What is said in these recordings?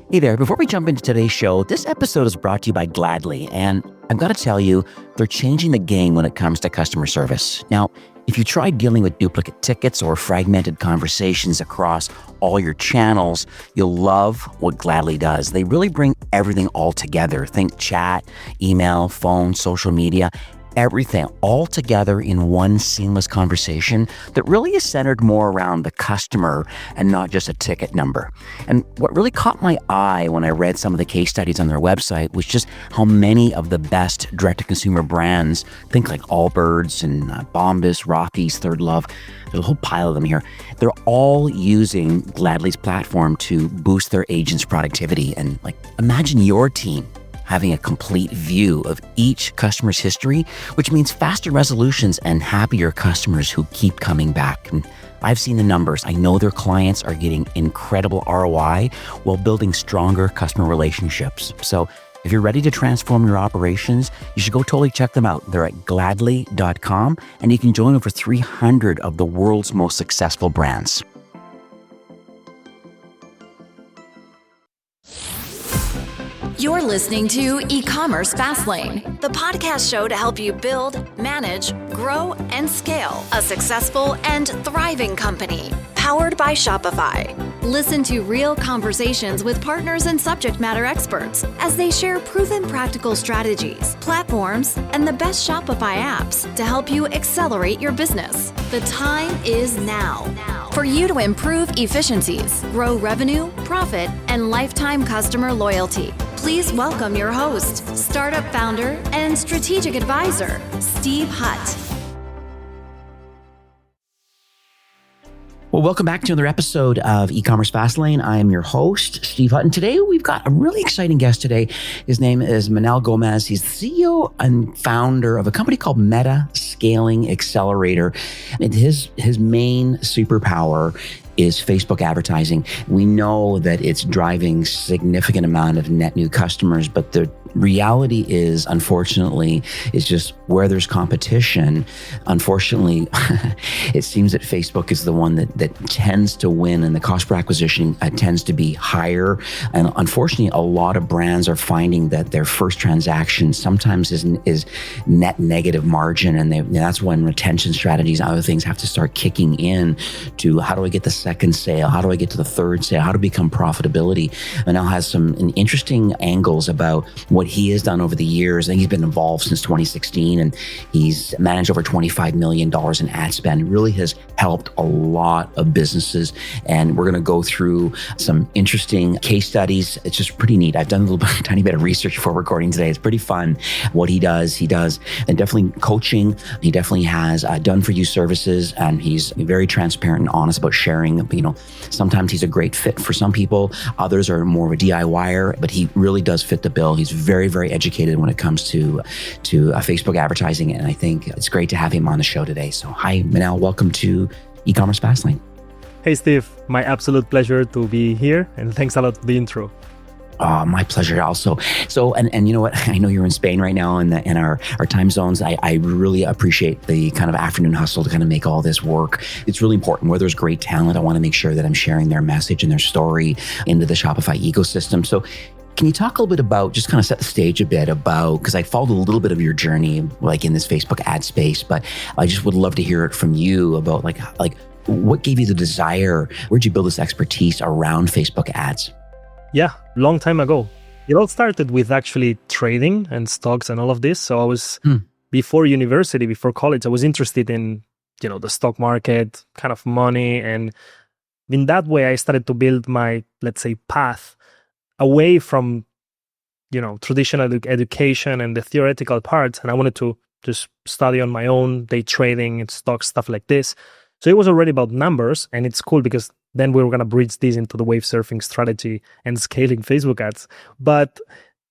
Hey there, before we jump into today's show, this episode is brought to you by Gladly, and I've got to tell you, they're changing the game when it comes to customer service. Now, if you tried dealing with duplicate tickets or fragmented conversations across all your channels, you'll love what Gladly does. They really bring everything all together. Think chat, email, phone, social media, everything all together in one seamless conversation that really is centered more around the customer and not just a ticket number. And what really caught my eye when I read some of the case studies on their website was just how many of the best direct-to-consumer brands, think like Allbirds and Bombas, Rockies, Third Love, there's a whole pile of them here, they're all using Gladly's platform to boost their agents' productivity. And imagine your team having a complete view of each customer's history, which means faster resolutions and happier customers who keep coming back. And I've seen the numbers. I know their clients are getting incredible ROI while building stronger customer relationships. So if you're ready to transform your operations, you should go totally check them out. They're at gladly.com, and you can join over 300 of the world's most successful brands. You're listening to E-commerce Fastlane, the podcast show to help you build, manage, grow, and scale a successful and thriving company, powered by Shopify. Listen to real conversations with partners and subject matter experts as they share proven practical strategies, platforms, and the best Shopify apps to help you accelerate your business. The time is now for you to improve efficiencies, grow revenue, profit, and lifetime customer loyalty. Please welcome your host, startup founder, and strategic advisor, Steve Hutt. Well, welcome back to another episode of E-commerce Fastlane. I am your host, Steve Hutt, and today we've got a really exciting guest today. His name is Manel Gomez. He's the CEO and founder of a company called Meta Scaling Accelerator. And his main superpower is Facebook advertising. We know that it's driving significant amount of net new customers, but the reality is, unfortunately, is just where there's competition. Unfortunately, it seems that Facebook is the one that tends to win, and the cost per acquisition tends to be higher. And unfortunately, a lot of brands are finding that their first transaction sometimes is net negative margin, and that's when retention strategies and other things have to start kicking in to how do I get the second sale? How do I get to the third sale? How to become profitability? Manel has some interesting angles about what he has done over the years. I think he's been involved since 2016, and he's managed over $25 million in ad spend. Really has helped a lot of businesses. And we're going to go through some interesting case studies. It's just pretty neat. I've done a tiny bit of research before recording today. It's pretty fun what he does. And definitely coaching. He definitely has done for you services, and he's very transparent and honest about sharing. Sometimes he's a great fit for some people. Others are more of a DIYer, but he really does fit the bill. He's very, very educated when it comes to Facebook advertising, and I think it's great to have him on the show today. So hi, Manel. Welcome to E-commerce Fastlane. Hey, Steve. My absolute pleasure to be here, and thanks a lot for the intro. My pleasure also. So, and you know what? I know you're in Spain right now in our time zones. I really appreciate the kind of afternoon hustle to kind of make all this work. It's really important. Where there's great talent, I want to make sure that I'm sharing their message and their story into the Shopify ecosystem. So can you talk a little bit about, just kind of set the stage a bit about, because I followed a little bit of your journey in this Facebook ad space, but I just would love to hear it from you about like what gave you the desire? Where'd you build this expertise around Facebook ads? Yeah, long time ago. It all started with actually trading and stocks and all of this. So I was, before university, before college, I was interested in, the stock market, kind of money. And in that way, I started to build my, let's say, path away from, traditional education and the theoretical parts. And I wanted to just study on my own, day trading and stocks, stuff like this. So it was already about numbers, and it's cool because then we were going to bridge this into the wave surfing strategy and scaling Facebook ads. But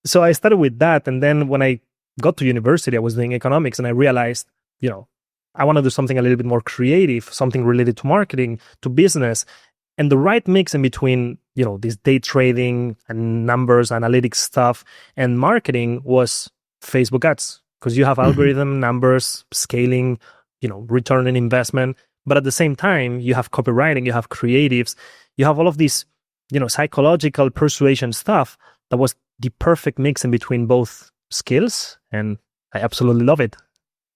so I started with that. And then when I got to university, I was doing economics, and I realized, I want to do something a little bit more creative, something related to marketing, to business. And the right mix in between, this day trading and numbers, analytics stuff, and marketing was Facebook ads. Because you have algorithm, numbers, scaling, return on investment. But at the same time, you have copywriting, you have creatives, you have all of these psychological persuasion stuff that was the perfect mix in between both skills, and I absolutely love it.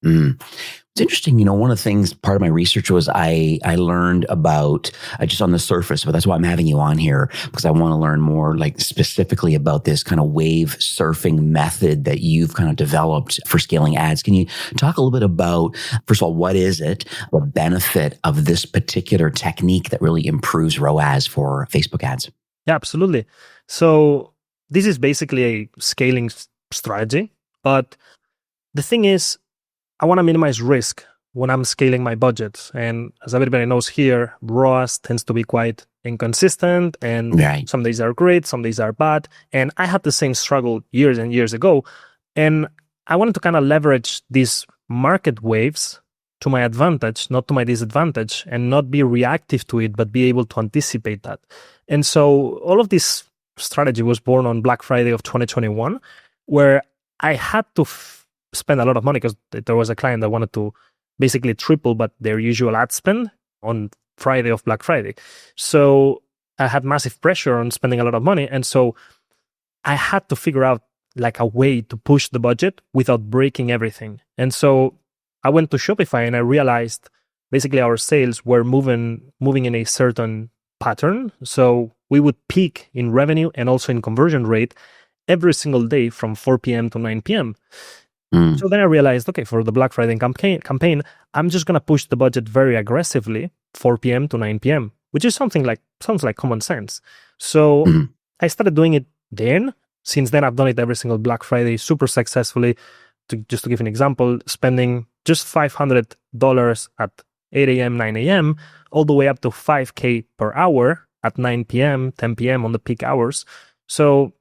It's interesting. One of the things, part of my research was I learned about, just on the surface, but that's why I'm having you on here, because I want to learn more specifically about this kind of wave surfing method that you've kind of developed for scaling ads. Can you talk a little bit about, first of all, what is it, the benefit of this particular technique that really improves ROAS for Facebook ads? Yeah, absolutely. So this is basically a scaling strategy, but the thing is, I want to minimize risk when I'm scaling my budget. And as everybody knows here, ROAS tends to be quite inconsistent, and some days are great, some days are bad. And I had the same struggle years and years ago. And I wanted to kind of leverage these market waves to my advantage, not to my disadvantage, and not be reactive to it, but be able to anticipate that. And so all of this strategy was born on Black Friday of 2021, where I had to spend a lot of money because there was a client that wanted to basically triple but their usual ad spend on Friday of Black Friday. So I had massive pressure on spending a lot of money. And so I had to figure out a way to push the budget without breaking everything. And so I went to Shopify and I realized basically our sales were moving in a certain pattern. So we would peak in revenue and also in conversion rate every single day from 4 p.m. to 9 p.m. So then I realized, okay, for the Black Friday campaign, I'm just going to push the budget very aggressively, 4 p.m. to 9 p.m., which is sounds like common sense. So I started doing it then. Since then, I've done it every single Black Friday super successfully. Just to give an example, spending just $500 at 8 a.m., 9 a.m., all the way up to $5,000 per hour at 9 p.m., 10 p.m. on the peak hours. So,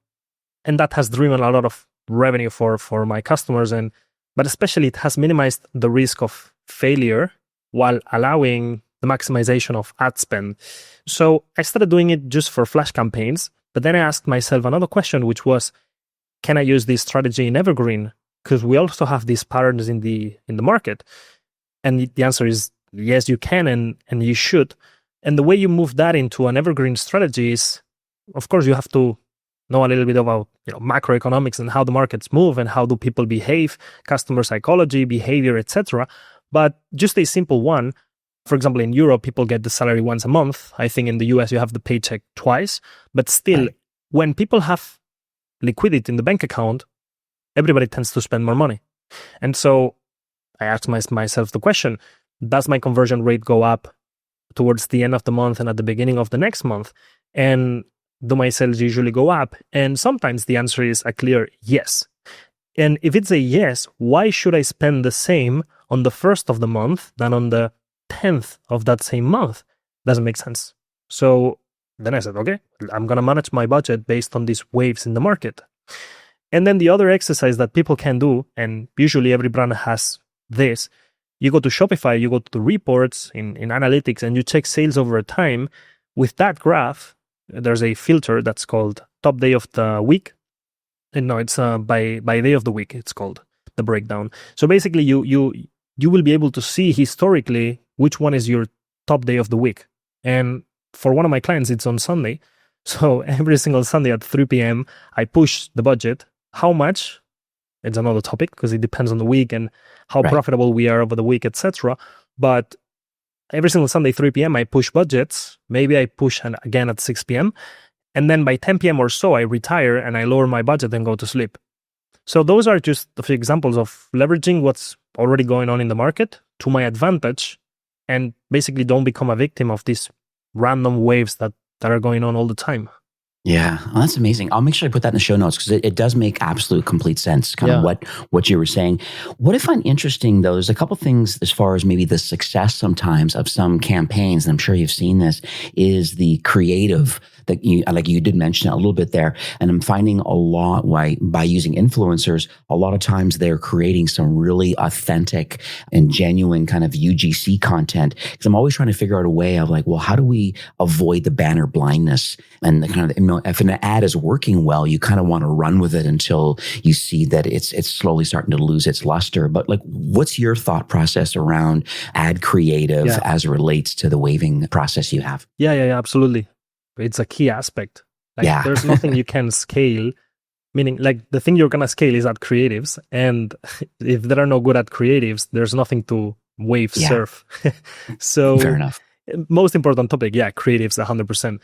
and that has driven a lot of revenue for my customers, but especially it has minimized the risk of failure while allowing the maximization of ad spend. So I started doing it just for flash campaigns, but then I asked myself another question, which was, can I use this strategy in evergreen? Because we also have these patterns in the market. And the answer is yes, you can and you should. And the way you move that into an evergreen strategy is, of course, you have to know a little bit about macroeconomics and how the markets move and how do people behave, customer psychology, behavior, etc. But just a simple one, for example, in Europe, people get the salary once a month. I think in the US, you have the paycheck twice. But still, when people have liquidity in the bank account, everybody tends to spend more money. And so I asked myself the question, does my conversion rate go up towards the end of the month and at the beginning of the next month? And do my sales usually go up? And sometimes the answer is a clear yes. And if it's a yes, why should I spend the same on the first of the month than on the 10th of that same month? Doesn't make sense. So then I said, okay, I'm going to manage my budget based on these waves in the market. And then the other exercise that people can do, and usually every brand has this, you go to Shopify, you go to the reports in analytics, and you check sales over time. With that graph, there's a filter that's called top day of the week. And no, it's by day of the week, it's called the breakdown. So basically, you will be able to see historically which one is your top day of the week. And for one of my clients, it's on Sunday. So every single Sunday at 3 p.m., I push the budget. How much? It's another topic because it depends on the week and how profitable we are over the week, etc. But every single Sunday, 3 p.m., I push budgets. Maybe I push again at 6 p.m. And then by 10 p.m. or so, I retire and I lower my budget and go to sleep. So those are just a few examples of leveraging what's already going on in the market to my advantage and basically don't become a victim of these random waves that are going on all the time. Yeah, well, that's amazing. I'll make sure I put that in the show notes because it does make absolute complete sense, kind of what you were saying. What I find interesting, though, there's a couple things as far as maybe the success sometimes of some campaigns, and I'm sure you've seen this, is the creative that you did mention it a little bit there. And I'm finding a lot by using influencers, a lot of times they're creating some really authentic and genuine kind of UGC content. Because I'm always trying to figure out a way of how do we avoid the banner blindness and the kind of, if an ad is working well, you kind of want to run with it until you see that it's slowly starting to lose its luster. But what's your thought process around ad creative as it relates to the waving process you have? Yeah, absolutely. it's a key aspect. Like Yeah. there's nothing you can scale, meaning like the thing you're going to scale is at creatives. And if there are no good at creatives, there's nothing to wave surf. So Fair enough. most important topic, creatives 100%.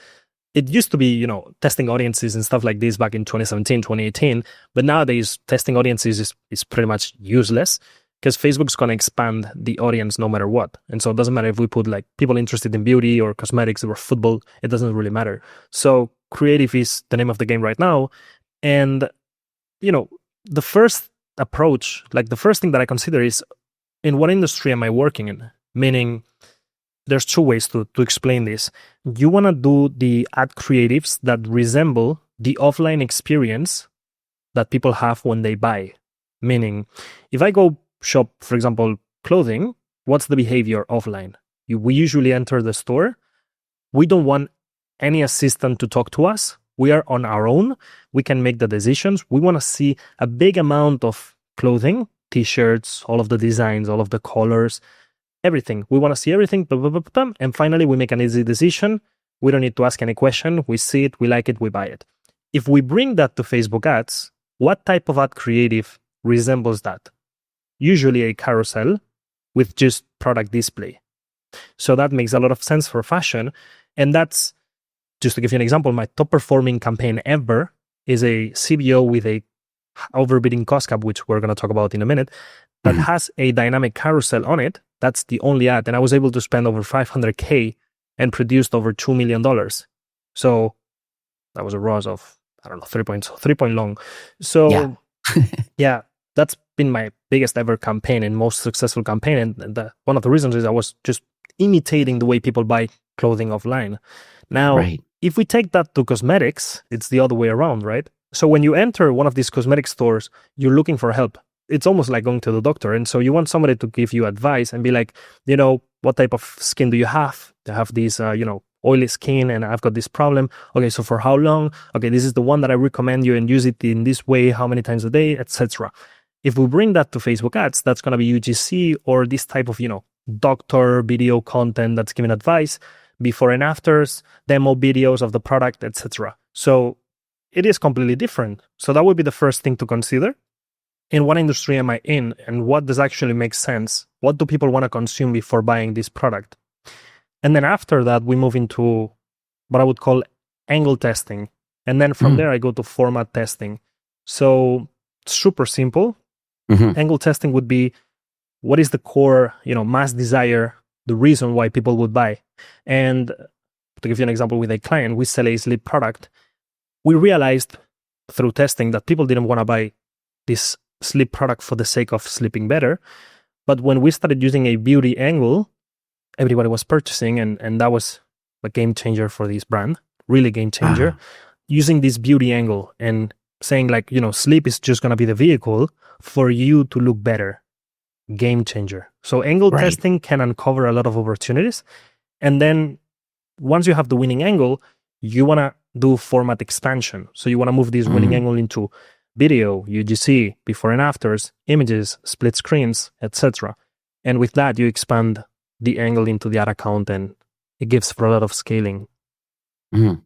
It used to be, testing audiences and stuff like this back in 2017, 2018. But nowadays, testing audiences is pretty much useless because Facebook's going to expand the audience no matter what. And so it doesn't matter if we put like people interested in beauty or cosmetics or football, it doesn't really matter. So creative is the name of the game right now. And, the first approach, like the first thing that I consider is in what industry am I working in? Meaning, there's two ways to explain this. You want to do the ad creatives that resemble the offline experience that people have when they buy. Meaning, if I go shop, for example, clothing, what's the behavior offline? We usually enter the store. We don't want any assistant to talk to us. We are on our own. We can make the decisions. We want to see a big amount of clothing, t-shirts, all of the designs, all of the colors, everything. We want to see everything. And finally, we make an easy decision. We don't need to ask any question. We see it, we like it, we buy it. If we bring that to Facebook ads, what type of ad creative resembles that? Usually a carousel with just product display. So that makes a lot of sense for fashion. And that's, just to give you an example, my top performing campaign ever is a CBO with a overbidding cost cap, which we're going to talk about in a minute, that has a dynamic carousel on it. That's the only ad. And I was able to spend over $500K and produced over $2 million. So that was a ROAS of, 3 point long. So yeah, that's been my biggest ever campaign and most successful campaign. And one of the reasons is I was just imitating the way people buy clothing offline. Now, if we take that to cosmetics, it's the other way around, right? So when you enter one of these cosmetic stores, you're looking for help. It's almost like going to the doctor. And so you want somebody to give you advice and be like, what type of skin do you have? I have this, oily skin and I've got this problem. Okay, so for how long? Okay, this is the one that I recommend you and use it in this way, how many times a day, etc. If we bring that to Facebook ads, that's going to be UGC or this type of, doctor video content that's giving advice, before and afters, demo videos of the product, etc. So it is completely different. So that would be the first thing to consider. In what industry am I in and what does actually make sense? What do people want to consume before buying this product? And then after that, we move into what I would call angle testing. And then from there, I go to format testing. So super simple. Angle testing would be what is the core, mass desire, the reason why people would buy. And to give you an example with a client, we sell a sleep product. We realized through testing that people didn't want to buy this sleep product for the sake of sleeping better. But when we started using a beauty angle, everybody was purchasing, and that was a game changer for this brand, really game changer. Using this beauty angle and saying like, sleep is just going to be the vehicle for you to look better. Game changer. So angle testing can uncover a lot of opportunities. And then once you have the winning angle, you want to do format expansion. So you want to move this winning angle into video, UGC, before and afters, images, split screens, etc. And with that, you expand the angle into the ad account and it gives for a lot of scaling. Really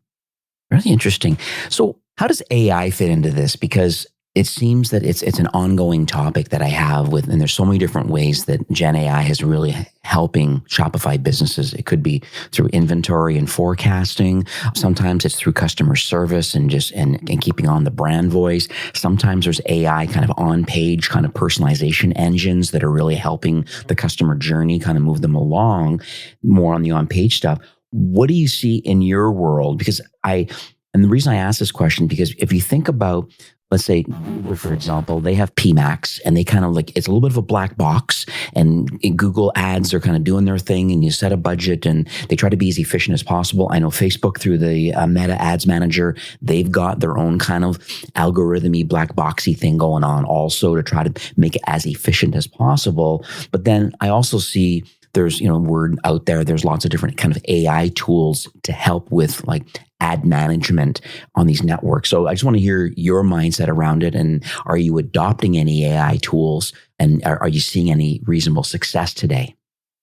interesting. So how does AI fit into this? Because it seems that it's an ongoing topic that I have with, and there's so many different ways that Gen AI is really helping Shopify businesses. It could be through inventory and forecasting. Sometimes it's through customer service and just and keeping on the brand voice. Sometimes there's AI kind of on page kind of personalization engines that are really helping the customer journey kind of move them along more on the on page stuff. What do you see in your world? Because and the reason I ask this question, because if you think about, let's say, for example, they have PMax and they kind of like, it's a little bit of a black box, and in Google ads, they're kind of doing their thing and you set a budget and they try to be as efficient as possible. I know Facebook through the Meta Ads Manager, they've got their own kind of algorithmy black boxy thing going on also to try to make it as efficient as possible. But then I also see there's, word out there, there's lots of different kind of AI tools to help with like ad management on these networks. So I just want to hear your mindset around it. And are you adopting any AI tools? And are you seeing any reasonable success today?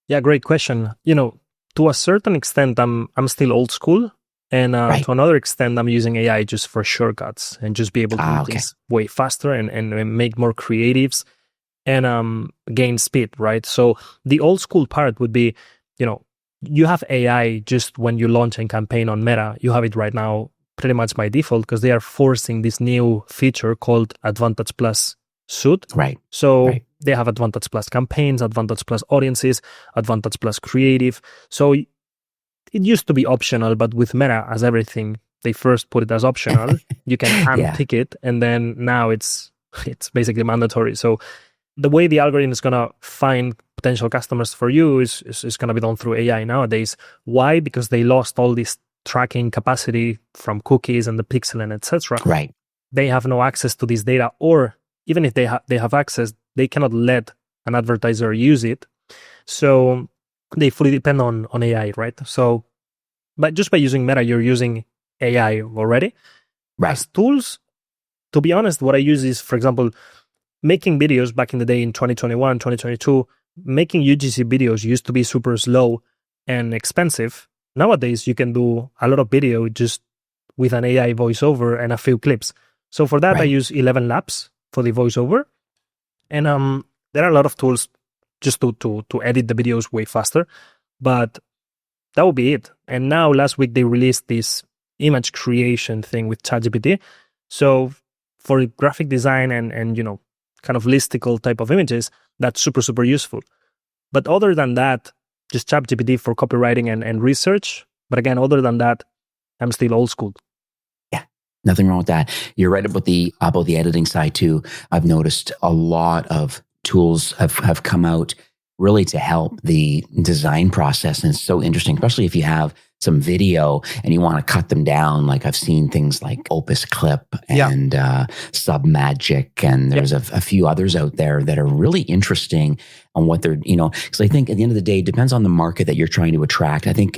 Yeah, great question. To a certain extent, I'm still old school. And Right. to another extent, I'm using AI just for shortcuts and just be able to do things way faster and make more creatives and gain speed, right? So the old school part would be, you have AI just when you launch a campaign on Meta. You have it right now pretty much by default because they are forcing this new feature called Advantage Plus Suite. Right. So Right. they have Advantage Plus campaigns, Advantage Plus audiences, Advantage Plus creative. So it used to be optional, but with Meta, as everything, they first put it as optional. You can untick it, and then now it's basically mandatory. So the way the algorithm is gonna find potential customers for you is gonna be done through AI nowadays. Why? Because they lost all this tracking capacity from cookies and the pixel and etc. Right. They have no access to this data, or even if they have access, they cannot let an advertiser use it. So they fully depend on AI, right? So, but just by using Meta, you're using AI already. Right. As tools, to be honest, what I use is, for example, making videos back in the day in 2021, 2022, making UGC videos used to be super slow and expensive. Nowadays, you can do a lot of video just with an AI voiceover and a few clips. So for that, I use 11 Labs for the voiceover. And there are a lot of tools just to edit the videos way faster. But that would be it. And now last week, they released this image creation thing with ChatGPT. So for graphic design and kind of listicle type of images, that's super, super useful. But other than that, just ChatGPT for copywriting and research. But again, other than that, I'm still old school. Yeah, nothing wrong with that. You're right about the editing side too. I've noticed a lot of tools have come out really to help the design process. And it's so interesting, especially if you have some video and you want to cut them down. Like I've seen things like Opus Clip and Submagic, and there's a few others out there that are really interesting on what they're, because I think at the end of the day, it depends on the market that you're trying to attract. I think,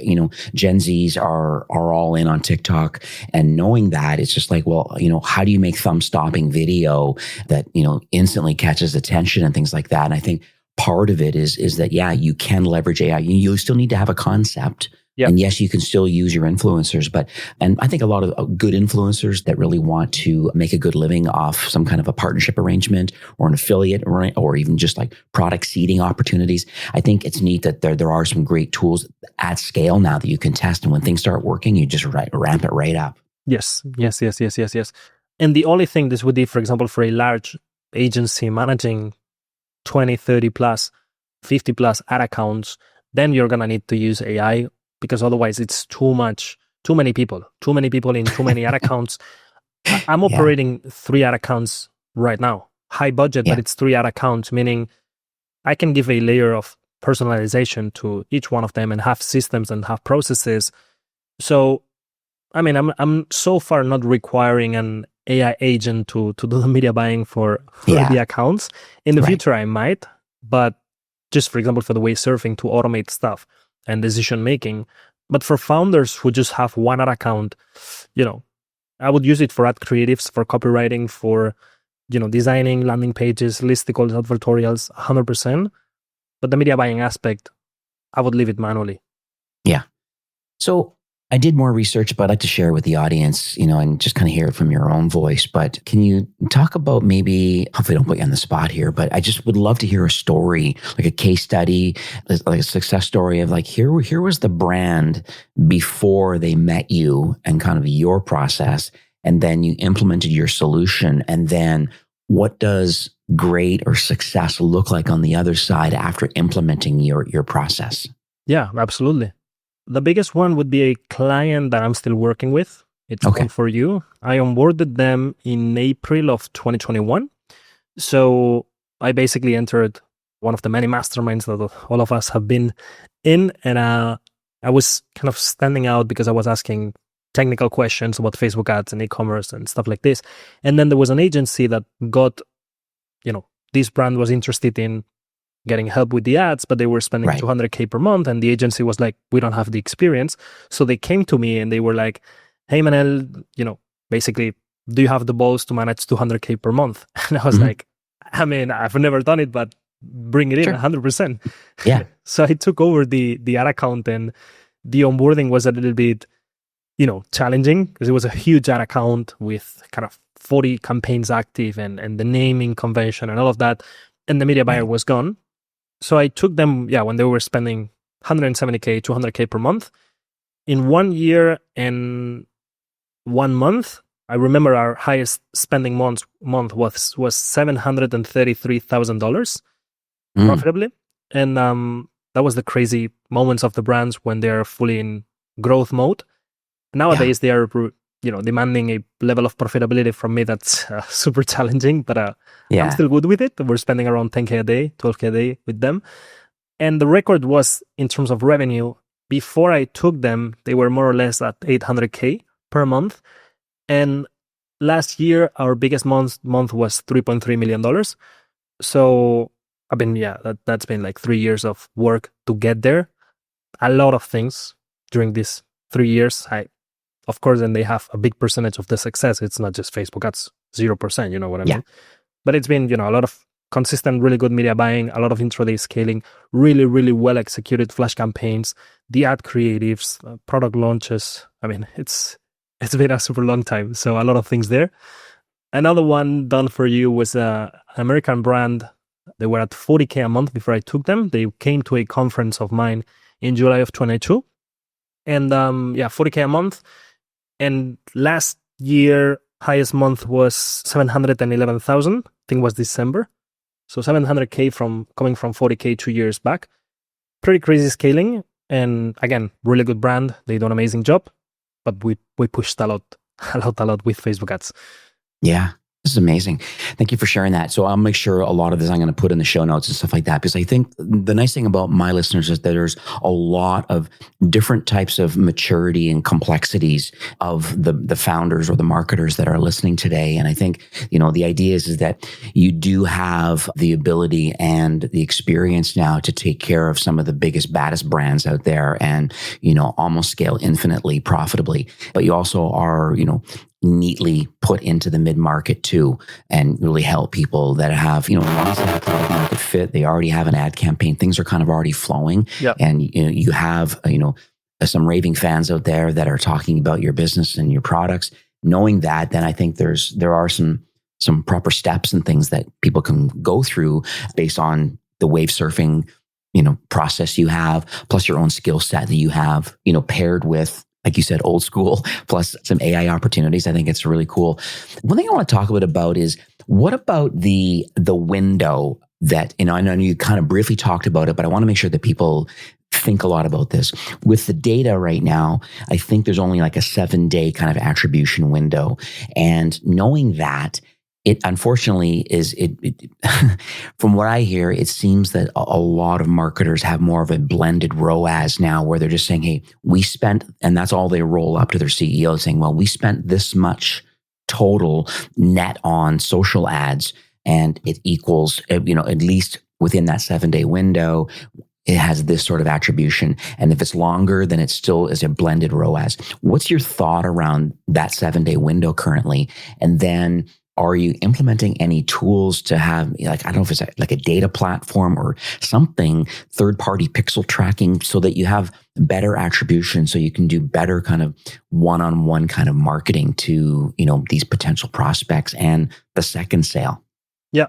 Gen Zs are all in on TikTok, and knowing that, it's just like, well, how do you make thumb-stopping video that, instantly catches attention and things like that? And I think part of it is that, you can leverage AI. You still need to have a concept. Yep. And yes, you can still use your influencers, and I think a lot of good influencers that really want to make a good living off some kind of a partnership arrangement or an affiliate or even just like product seeding opportunities. I think it's neat that there are some great tools at scale now that you can test. And when things start working, you just ramp it right up. Yes. And the only thing this would be, for example, for a large agency managing 20, 30 plus, 50 plus ad accounts, then you're going to need to use AI. Because otherwise it's too many people in too many ad accounts. I'm operating 3 ad accounts right now, high budget, but it's 3 ad accounts, meaning I can give a layer of personalization to each one of them and have systems and have processes. So, I mean, I'm so far not requiring an AI agent to do the media buying for the accounts. In the future, I might, but just for example, for the way surfing to automate stuff and decision making. But for founders who just have one ad account, I would use it for ad creatives, for copywriting, for designing landing pages, listicles, advertorials, 100%. But the media buying aspect, I would leave it manually. Yeah. So I did more research, but I'd like to share with the audience, and just kind of hear it from your own voice. But can you talk about maybe, hopefully I don't put you on the spot here, but I just would love to hear a story, like a case study, like a success story of like, here was the brand before they met you and kind of your process. And then you implemented your solution. And then what does great or success look like on the other side after implementing your process? Yeah, absolutely. The biggest one would be a client that I'm still working with. It's called For You. I onboarded them in April of 2021. So I basically entered one of the many masterminds that all of us have been in. And I was kind of standing out because I was asking technical questions about Facebook ads and e-commerce and stuff like this. And then there was an agency that got, this brand was interested in getting help with the ads, but they were spending $200K per month. And the agency was like, we don't have the experience. So they came to me and they were like, hey, Manel, basically, do you have the balls to manage $200K per month? And I was like, I mean, I've never done it, but bring it in 100%. Yeah. So I took over the ad account, and the onboarding was a little bit challenging because it was a huge ad account with kind of 40 campaigns active and the naming convention and all of that. And the media buyer was gone. So I took them, when they were spending $170K, $200K per month. In 1 year and 1 month, I remember our highest spending month was $733,000 profitably. And that was the crazy moments of the brands when they're fully in growth mode. Nowadays, they are demanding a level of profitability from me that's super challenging, but I'm still good with it. We're spending around 10K a day, 12K a day with them. And the record was, in terms of revenue, before I took them, they were more or less at 800K per month. And last year, our biggest month was $3.3 million. So I've been, that's been like 3 years of work to get there. A lot of things during these 3 years. Of course, and they have a big percentage of the success. It's not just Facebook ads, 0%, you know what I mean? But it's been, a lot of consistent, really good media buying, a lot of intraday scaling, really, really well executed flash campaigns, the ad creatives, product launches. I mean, it's been a super long time. So a lot of things there. Another one done for you was an American brand. They were at 40K a month before I took them. They came to a conference of mine in July of 22. And 40K a month. And last year, highest month was 711,000. I think it was December. So 700K coming from 40K 2 years back. Pretty crazy scaling. And again, really good brand. They do an amazing job. But we pushed a lot with Facebook ads. Yeah. This is amazing. Thank you for sharing that. So I'll make sure a lot of this I'm going to put in the show notes and stuff like that, because I think the nice thing about my listeners is that there's a lot of different types of maturity and complexities of the founders or the marketers that are listening today. And I think, the idea is that you do have the ability and the experience now to take care of some of the biggest, baddest brands out there and, almost scale infinitely profitably. But you also are, neatly put into the mid-market too, and really help people that have, as long as they have product market fit, they already have an ad campaign, things are kind of already flowing. And you have, some raving fans out there that are talking about your business and your products. Knowing that, then I think there are some proper steps and things that people can go through based on the wave surfing, process you have, plus your own skill set that you have, paired with, like you said, old school, plus some AI opportunities. I think it's really cool. One thing I want to talk a bit about is, what about the window that, I know you kind of briefly talked about it, but I want to make sure that people think a lot about this. With the data right now, I think there's only like a 7-day kind of attribution window. And knowing that, it unfortunately is, from what I hear, it seems that a lot of marketers have more of a blended ROAS now, where they're just saying, hey, we spent, and that's all they roll up to their CEO saying, well, we spent this much total net on social ads, and it equals, at least within that 7-day window, it has this sort of attribution. And if it's longer, then it still is a blended ROAS. What's your thought around that 7-day window currently? And then, are you implementing any tools to have, I don't know if it's like a data platform or something, third-party pixel tracking, so that you have better attribution, so you can do better kind of one-on-one kind of marketing to, these potential prospects and the second sale? Yeah.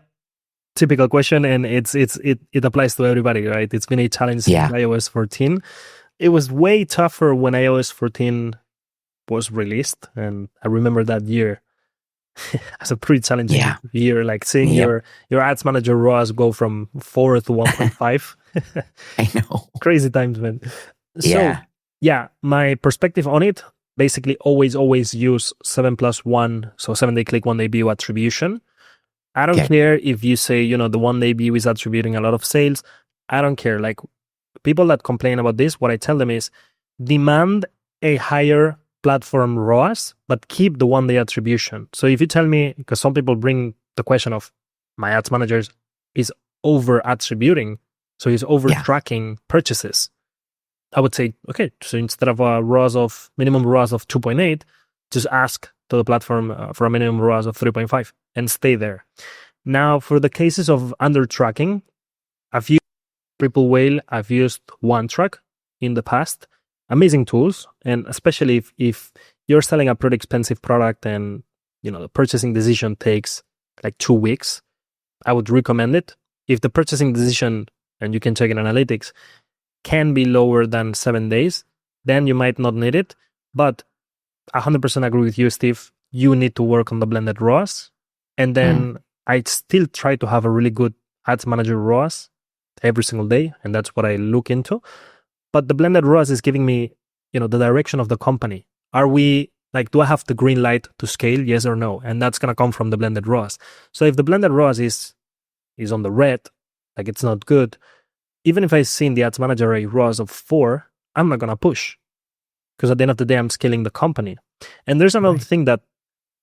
Typical question. And it applies to everybody, right? It's been a challenge since iOS 14. It was way tougher when iOS 14 was released. And I remember that year as a pretty challenging year, like seeing your ads manager ROAS go from 4 to 1.5. I know. Crazy times, man. So, my perspective on it, basically always use 7+1, so 7-day click, 1-day view attribution. I don't care if you say, the 1-day view is attributing a lot of sales. I don't care. Like, people that complain about this, what I tell them is, demand a higher platform ROAS, but keep the 1-day attribution. So if you tell me, because some people bring the question of, my ads manager is over attributing, so he's over tracking purchases, I would say, okay, so instead of a minimum ROAS of 2.8, just ask to the platform for a minimum ROAS of 3.5 and stay there. Now, for the cases of under tracking, I've used Triple Whale, I've used OneTrack in the past, amazing tools. And especially if you're selling a pretty expensive product and, the purchasing decision takes like 2 weeks, I would recommend it. If the purchasing decision, and you can check in analytics, can be lower than 7 days, then you might not need it. But 100% agree with you, Steve. You need to work on the blended ROAS. And then I still try to have a really good ads manager ROAS every single day. And that's what I look into. But the blended ROAS is giving me, the direction of the company. Are we do I have the green light to scale? Yes or no? And that's going to come from the blended ROAS. So if the blended ROAS is on the red, it's not good, even if I see in the ads manager a ROAS of 4, I'm not going to push. Because at the end of the day, I'm scaling the company. And there's another thing that,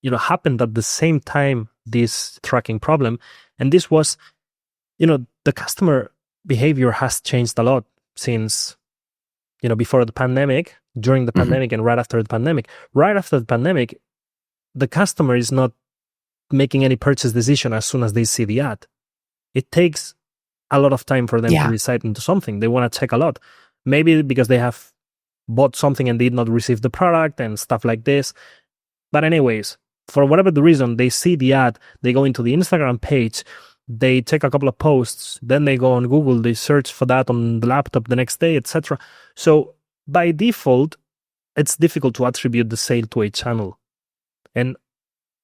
happened at the same time, this tracking problem. And this was, the customer behavior has changed a lot since, before the pandemic, during the pandemic, and right after the pandemic. Right after the pandemic, the customer is not making any purchase decision as soon as they see the ad. It takes a lot of time for them to decide into something. They want to check a lot. Maybe because they have bought something and did not receive the product and stuff like this. But anyways, for whatever the reason, they see the ad, they go into the Instagram page, they take a couple of posts, then they go on Google, they search for that on the laptop the next day, etc. So by default, it's difficult to attribute the sale to a channel. And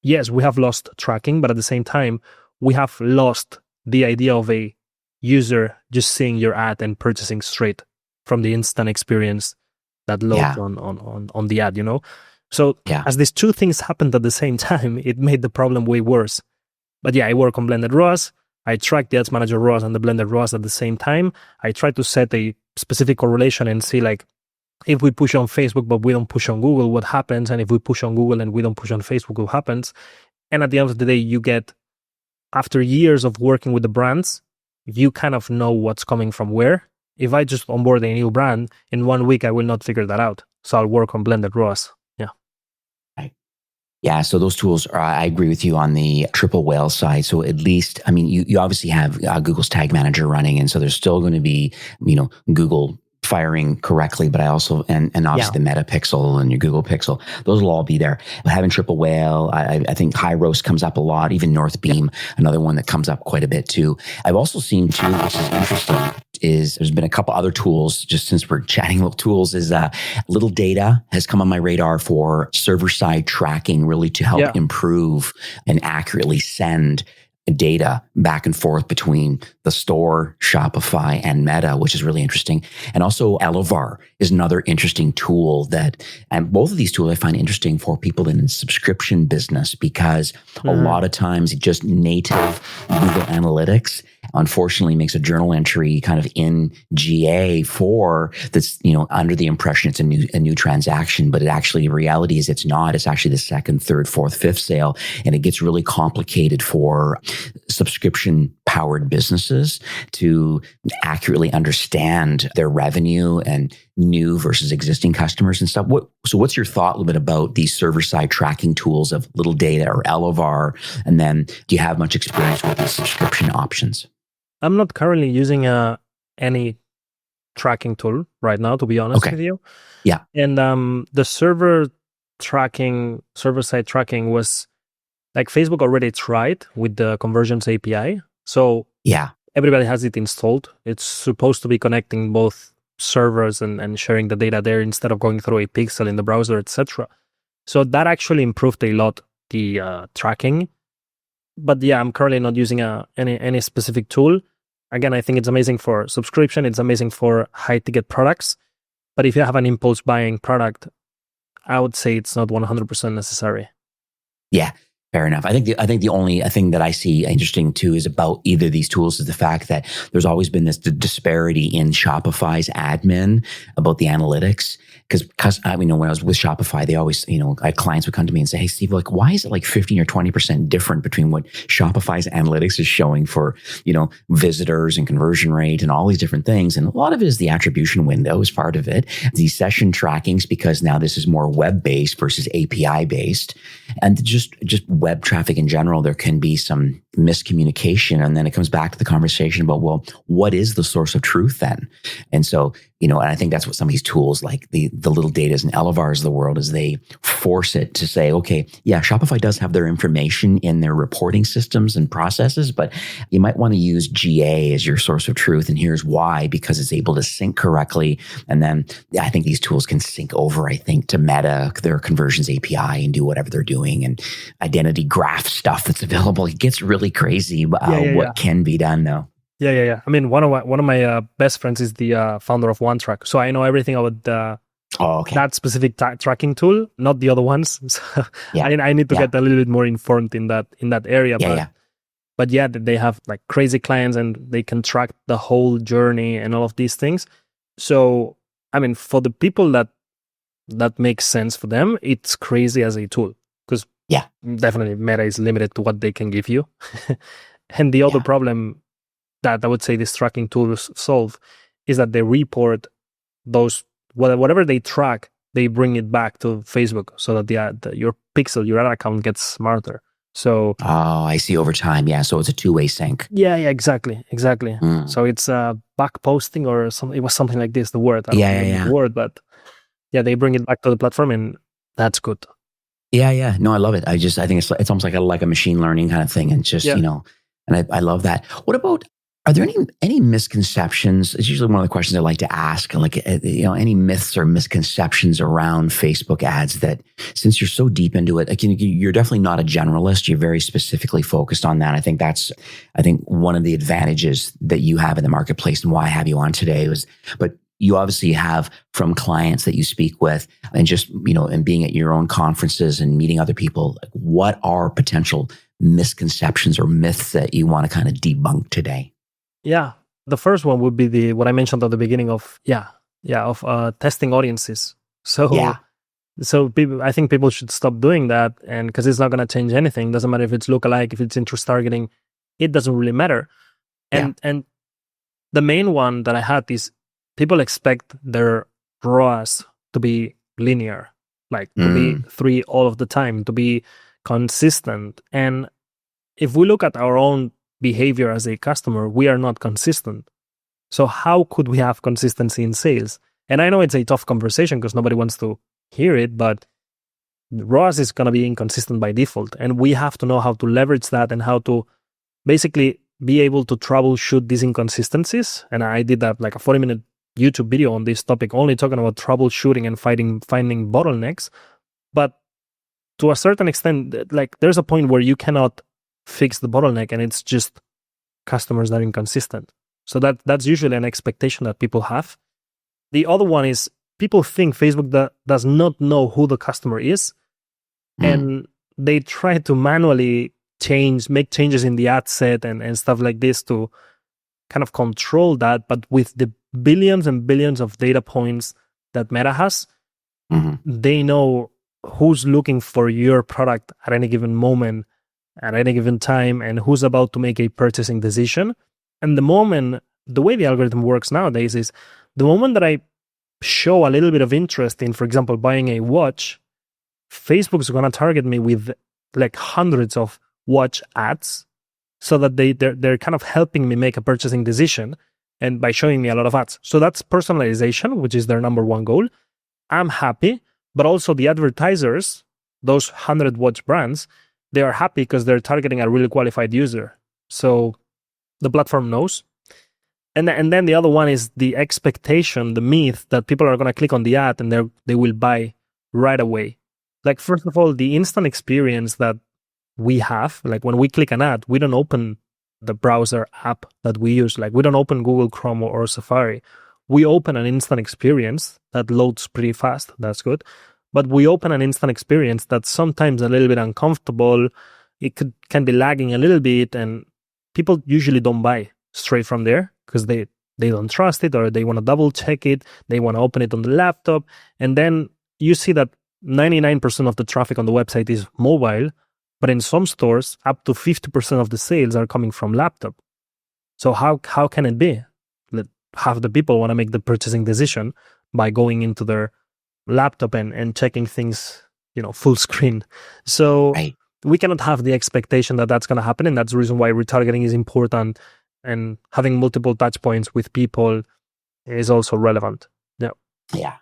yes, we have lost tracking, but at the same time, we have lost the idea of a user just seeing your ad and purchasing straight from the instant experience that loads on the ad, So as these two things happened at the same time, it made the problem way worse. But I work on blended ROAS. I track the ads manager ROAS and the blended ROAS at the same time. I try to set a specific correlation and see if we push on Facebook but we don't push on Google, what happens? And if we push on Google and we don't push on Facebook, what happens? And at the end of the day, you get, after years of working with the brands, you kind of know what's coming from where. If I just onboard a new brand, in 1 week, I will not figure that out. So I'll work on blended ROAS. Yeah, so those tools are, I agree with you on the triple whale side. So at least, you obviously have Google's Tag Manager running, and so there's still going to be, Google firing correctly, but I also, and obviously the Meta Pixel and your Google Pixel, those will all be there. But having triple whale, I think high ROAS comes up a lot, even North Beam, another one that comes up quite a bit too. I've also seen too, which is interesting, is there's been a couple other tools, just since we're chatting about tools, is Little Data has come on my radar for server-side tracking, really to help improve and accurately send data back and forth between the store, Shopify, and Meta, which is really interesting. And also Elevar is another interesting tool and both of these tools I find interesting for people in the subscription business, because a lot of times just native Google Analytics unfortunately makes a journal entry kind of in GA for that's, under the impression it's a new transaction, but the reality is it's not. It's actually the second, third, fourth, fifth sale. And it gets really complicated for subscription powered businesses to accurately understand their revenue and new versus existing customers and stuff. So what's your thought a little bit about these server-side tracking tools of Little Data or Elevar? And then do you have much experience with these subscription options? I'm not currently using any tracking tool right now, to be honest with you. Yeah. And the server-side tracking was Facebook already tried with the Conversions API. So everybody has it installed. It's supposed to be connecting both servers and sharing the data there instead of going through a pixel in the browser, etc. So that actually improved a lot the tracking. But I'm currently not using any specific tool. Again, I think it's amazing for subscription. It's amazing for high ticket products. But if you have an impulse buying product, I would say it's not 100% necessary. Yeah. Fair enough. I think the only thing that I see interesting too is about either of these tools is the fact that there's always been this disparity in Shopify's admin about the analytics. Because when I was with Shopify, they always, clients would come to me and say, "Hey, Steve, why is it 15 or 20% different between what Shopify's analytics is showing for, visitors and conversion rate and all these different things?" And a lot of it is the attribution window is part of it. The session trackings, because now this is more web-based versus API-based, and just web traffic in general, there can be some miscommunication. And then it comes back to the conversation about, well, what is the source of truth then? And so, and I think that's what some of these tools like the little datas and Elevars of the world is they force it to say, okay, yeah, Shopify does have their information in their reporting systems and processes, but you might want to use GA as your source of truth. And here's why, because it's able to sync correctly. And then I think these tools can sync over, I think, to Meta, their conversions API, and do whatever they're doing, and identity graph stuff that's available. It gets really crazy what can be done though. Yeah. I mean, one of my best friends is the founder of OneTrack, so I know everything about that specific tracking tool, not the other ones. So I need to get a little bit more informed in that area. But they have like crazy clients, and they can track the whole journey and all of these things. So I mean, for the people that makes sense for them, it's crazy as a tool, because definitely Meta is limited to what they can give you. And the other problem that I would say these tracking tools solve is that they report those, whatever they track, they bring it back to Facebook so that your pixel, your ad account gets smarter. So I see, over time. Yeah. So it's a two-way sync. Yeah, exactly. So it's back posting or something. It was something like this, the word. I don't remember the word, but they bring it back to the platform, and that's good. Yeah. No, I love it. I think it's almost like a machine learning kind of thing. And just, and I love that. What about, are there any misconceptions? It's usually one of the questions I like to ask, like, any myths or misconceptions around Facebook ads that, since you're so deep into it, you're definitely not a generalist. You're very specifically focused on that. I think one of the advantages that you have in the marketplace, and why I have you on today but you obviously have, from clients that you speak with, and just, and being at your own conferences and meeting other people, like, what are potential misconceptions or myths that you want to kind of debunk today? Yeah, the first one would be what I mentioned at the beginning of testing audiences. So people, I think people should stop doing that, and because it's not going to change anything. Doesn't matter if it's lookalike, if it's interest targeting, it doesn't really matter. And the main one that I had is people expect their ROAS to be linear, like to be 3 all of the time, to be consistent. And if we look at our own behavior as a customer, we are not consistent. So how could we have consistency in sales? And I know it's a tough conversation because nobody wants to hear it, but ROAS is going to be inconsistent by default. And we have to know how to leverage that and how to basically be able to troubleshoot these inconsistencies. And I did that like a 40-minute YouTube video on this topic, only talking about troubleshooting and finding bottlenecks. But to a certain extent, like, there's a point where you cannot fix the bottleneck, and it's just customers that are inconsistent. So that's usually an expectation that people have. The other one is people think Facebook does not know who the customer is, and they try to manually make changes in the ad set and stuff like this to kind of control that. But with the billions and billions of data points that Meta has, they know who's looking for your product at any given moment, at any given time, and who's about to make a purchasing decision. And the way the algorithm works nowadays is, the moment that I show a little bit of interest in, for example, buying a watch, Facebook's going to target me with like hundreds of watch ads, so that they're kind of helping me make a purchasing decision, and by showing me a lot of ads. So that's personalization, which is their number one goal. I'm happy, but also the advertisers, those 100 watch brands, they are happy because they're targeting a really qualified user. So the platform knows. And then the other one is the expectation, the myth that people are going to click on the ad and they will buy right away. Like, first of all, the instant experience that we have, like when we click an ad, we don't open the browser app that we use. Like, we don't open Google Chrome or Safari. We open an instant experience that loads pretty fast. That's good. But we open an instant experience that's sometimes a little bit uncomfortable. It can be lagging a little bit, and people usually don't buy straight from there because they don't trust it, or they want to double check it. They want to open it on the laptop. And then you see that 99% of the traffic on the website is mobile, but in some stores, up to 50% of the sales are coming from laptop. So how can it be that half the people want to make the purchasing decision by going into their laptop and checking things, full screen? So we cannot have the expectation that that's going to happen. And that's the reason why retargeting is important, and having multiple touch points with people is also relevant. Yeah. Yeah.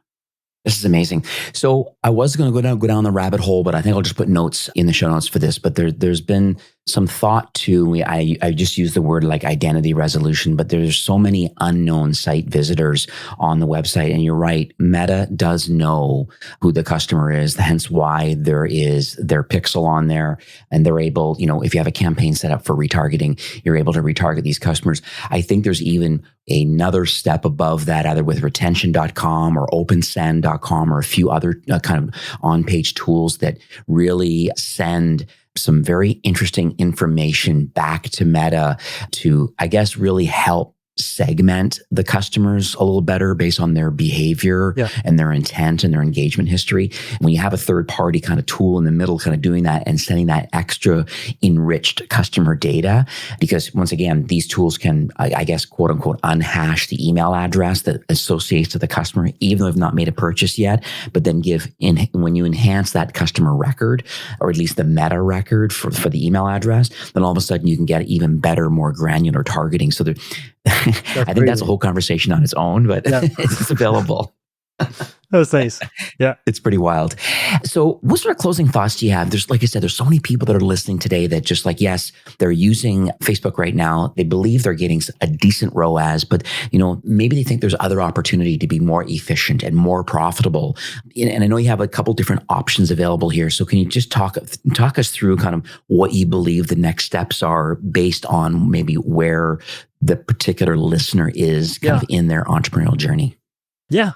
This is amazing. So I was going to go down the rabbit hole, but I think I'll just put notes in the show notes for this. But there's been some thought to, I just use the word like identity resolution, but there's so many unknown site visitors on the website. And you're right, Meta does know who the customer is, hence why there is their pixel on there. And they're able, if you have a campaign set up for retargeting, you're able to retarget these customers. I think there's even another step above that, either with retention.com or opensend.com or a few other kind of on-page tools that really send some very interesting information back to Meta to, I guess, really help segment the customers a little better based on their behavior and their intent and their engagement history. When you have a third party kind of tool in the middle kind of doing that and sending that extra enriched customer data, because once again, these tools can, I guess, quote unquote, unhash the email address that associates to the customer, even though they've not made a purchase yet, but then when you enhance that customer record, or at least the meta record for the email address, then all of a sudden you can get even better, more granular targeting. So I think that's a whole conversation on its own, but it's available. That was nice. Yeah. It's pretty wild. So what sort of closing thoughts do you have? There's, like I said, there's so many people that are listening today that just like, yes, they're using Facebook right now. They believe they're getting a decent ROAS, but maybe they think there's other opportunity to be more efficient and more profitable. And I know you have a couple different options available here. So can you just talk us through kind of what you believe the next steps are based on maybe where the particular listener is kind of in their entrepreneurial journey? Yeah.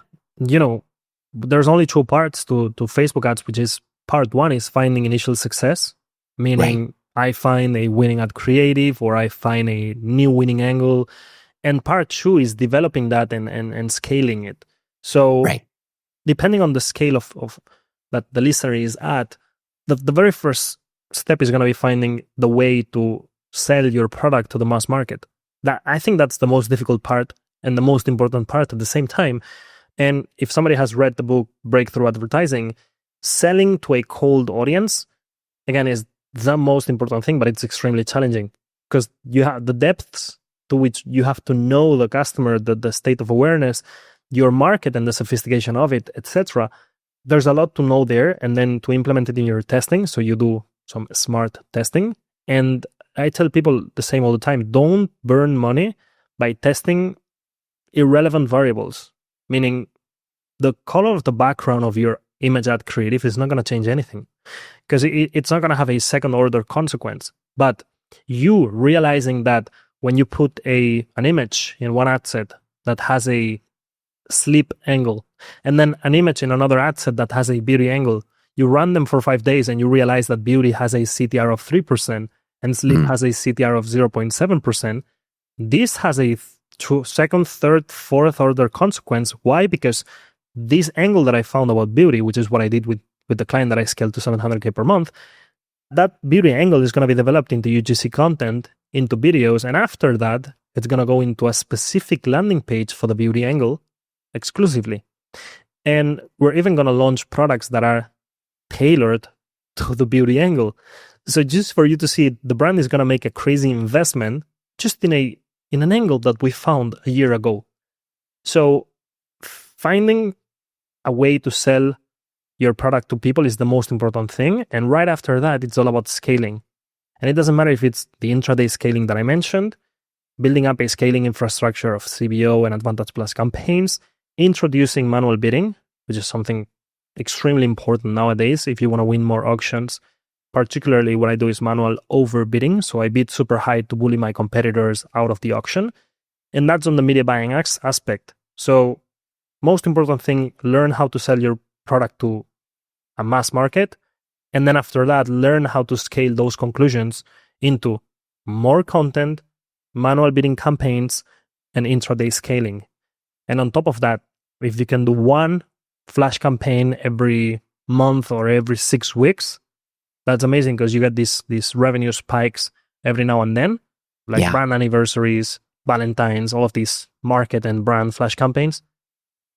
There's only two parts to Facebook ads, which is part one is finding initial success, meaning I find a winning ad creative or I find a new winning angle. And part two is developing that and scaling it. So depending on the scale of that the listener is at, the very first step is going to be finding the way to sell your product to the mass market. I think that's the most difficult part and the most important part at the same time. And if somebody has read the book Breakthrough Advertising, selling to a cold audience, again, is the most important thing, but it's extremely challenging because you have the depths to which you have to know the customer, the state of awareness, your market and the sophistication of it, etc. There's a lot to know there, and then to implement it in your testing. So you do some smart testing. And I tell people the same all the time, don't burn money by testing irrelevant variables. Meaning the color of the background of your image ad creative is not going to change anything because it's not going to have a second order consequence. But you realizing that when you put an image in one ad set that has a sleep angle and then an image in another ad set that has a beauty angle, you run them for 5 days and you realize that beauty has a CTR of 3% and sleep has a CTR of 0.7%. This has a second, third, fourth order consequence. Why? Because this angle that I found about beauty, which is what I did with the client that I scaled to $700K per month, that beauty angle is going to be developed into UGC content, into videos, and after that, it's going to go into a specific landing page for the beauty angle exclusively. And we're even going to launch products that are tailored to the beauty angle. So just for you to see, the brand is going to make a crazy investment just in an angle that we found a year ago. So finding a way to sell your product to people is the most important thing. And right after that, it's all about scaling. And it doesn't matter if it's the intraday scaling that I mentioned, building up a scaling infrastructure of CBO and Advantage Plus campaigns, introducing manual bidding, which is something extremely important nowadays if you want to win more auctions. Particularly what I do is manual overbidding. So I bid super high to bully my competitors out of the auction. And that's on the media buying aspect. So most important thing, learn how to sell your product to a mass market. And then after that, learn how to scale those conclusions into more content, manual bidding campaigns, and intraday scaling. And on top of that, if you can do one flash campaign every month or every 6 weeks, that's amazing because you get these revenue spikes every now and then, like brand anniversaries, Valentine's, all of these market and brand flash campaigns.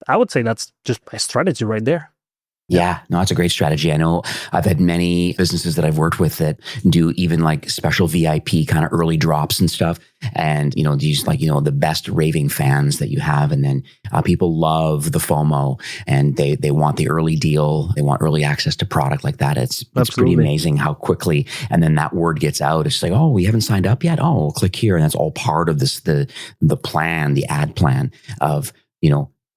I would say that's just my strategy right there. Yeah, no, that's a great strategy. I know I've had many businesses that I've worked with that do even like special VIP kind of early drops and stuff. And, these the best raving fans that you have. And then people love the FOMO and they want the early deal. They want early access to product like that. It's pretty amazing how quickly. And then that word gets out. It's like, oh, we haven't signed up yet. Oh, we'll click here. And that's all part of this, the plan, the ad plan of,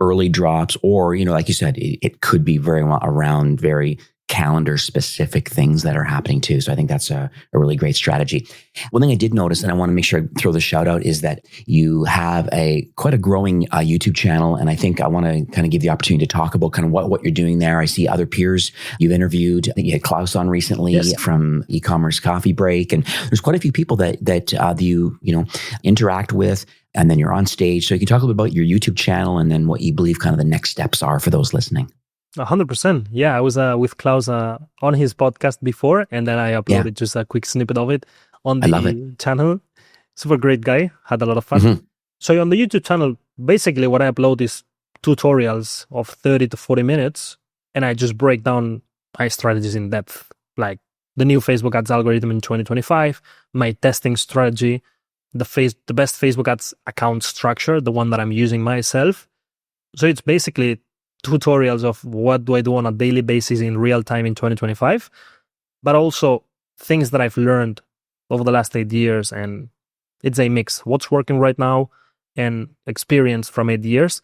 early drops, or, like you said, it could be very well around very calendar specific things that are happening too. So I think that's a really great strategy. One thing I did notice, and I want to make sure I throw the shout out, is that you have quite a growing YouTube channel. And I think I want to kind of give the opportunity to talk about kind of what you're doing there. I see other peers you've interviewed. I think you had Klaus on recently from E-commerce Coffee Break. And there's quite a few people that you interact with. And then you're on stage. So you can talk a little bit about your YouTube channel and then what you believe kind of the next steps are for those listening. 100%. Yeah, I was with Klaus on his podcast before, and then I uploaded just a quick snippet of it on the channel. Super great guy. Had a lot of fun. Mm-hmm. So on the YouTube channel, basically what I upload is tutorials of 30 to 40 minutes, and I just break down my strategies in depth, like the new Facebook ads algorithm in 2025, my testing strategy, the best Facebook ads account structure, the one that I'm using myself. So it's basically tutorials of what do I do on a daily basis in real time in 2025, but also things that I've learned over the last 8 years. And it's a mix, what's working right now and experience from 8 years.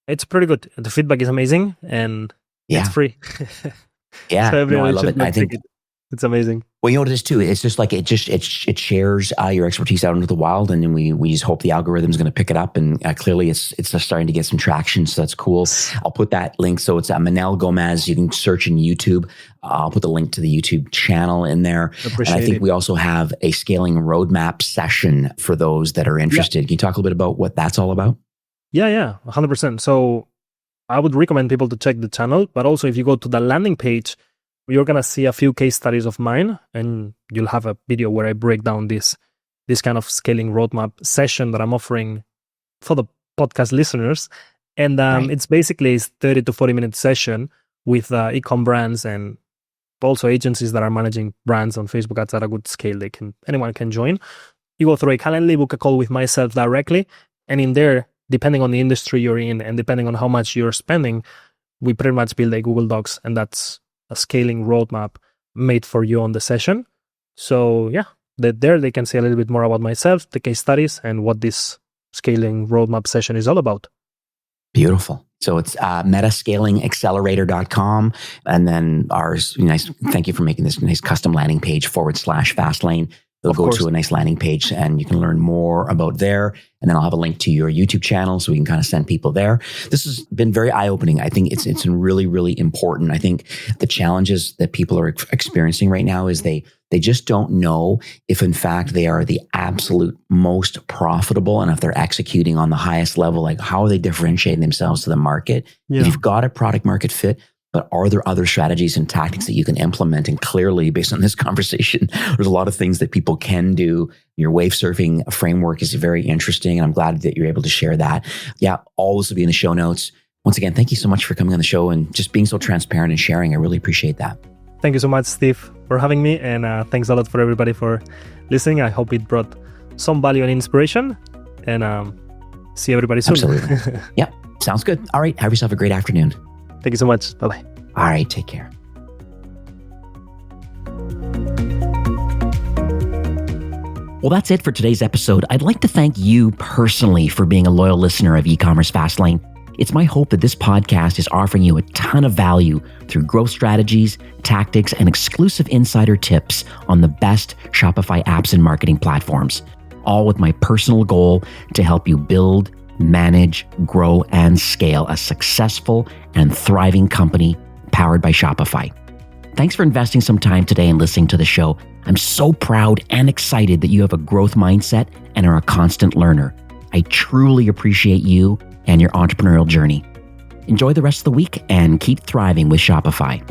It's pretty good. The feedback is amazing and it's free. Yeah, so I love it. I think it's amazing. Well, you know what it is too? It's just like it shares your expertise out into the wild, and then we just hope the algorithm is going to pick it up. And clearly, it's just starting to get some traction, so that's cool. I'll put that link. So it's Manel Gomez. You can search in YouTube. I'll put the link to the YouTube channel in there. And I think we also have a scaling roadmap session for those that are interested. Can you talk a little bit about what that's all about? Yeah, 100%. So I would recommend people to check the channel, but also if you go to the landing page, you're going to see a few case studies of mine, and you'll have a video where I break down this kind of scaling roadmap session that I'm offering for the podcast listeners. And it's basically a 30 to 40 minute session with e-com brands and also agencies that are managing brands on Facebook ads at a good scale. Anyone can join. You go through a Calendly, book a call with myself directly. And in there, depending on the industry you're in and depending on how much you're spending, we pretty much build a Google Docs, and that's a scaling roadmap made for you on the session. So there they can see a little bit more about myself, the case studies, and what this scaling roadmap session is all about. Beautiful. So it's metascalingaccelerator.com. And then ours, thank you for making this nice custom landing page /Fastlane. They'll go to a nice landing page and you can learn more about there. And then I'll have a link to your YouTube channel so we can kind of send people there. This has been very eye-opening. I think it's really, really important. I think the challenges that people are experiencing right now is they just don't know if in fact they are the absolute most profitable, and if they're executing on the highest level, like how are they differentiating themselves to the market? Yeah. If you've got a product market fit, but are there other strategies and tactics that you can implement? And clearly, based on this conversation, there's a lot of things that people can do. Your wave surfing framework is very interesting, and I'm glad that you're able to share that. Yeah, all this will be in the show notes. Once again, thank you so much for coming on the show and just being so transparent and sharing. I really appreciate that. Thank you so much, Steve, for having me. And thanks a lot for everybody for listening. I hope it brought some value and inspiration. And see everybody soon. Absolutely. Yep, sounds good. All right, have yourself a great afternoon. Thank you so much. Bye-bye. All right, take care. Well, that's it for today's episode. I'd like to thank you personally for being a loyal listener of E-commerce Fastlane. It's my hope that this podcast is offering you a ton of value through growth strategies, tactics, and exclusive insider tips on the best Shopify apps and marketing platforms, all with my personal goal to help you build, manage, grow, and scale a successful and thriving company powered by Shopify. Thanks for investing some time today and listening to the show. I'm so proud and excited that you have a growth mindset and are a constant learner. I truly appreciate you and your entrepreneurial journey. Enjoy the rest of the week and keep thriving with Shopify.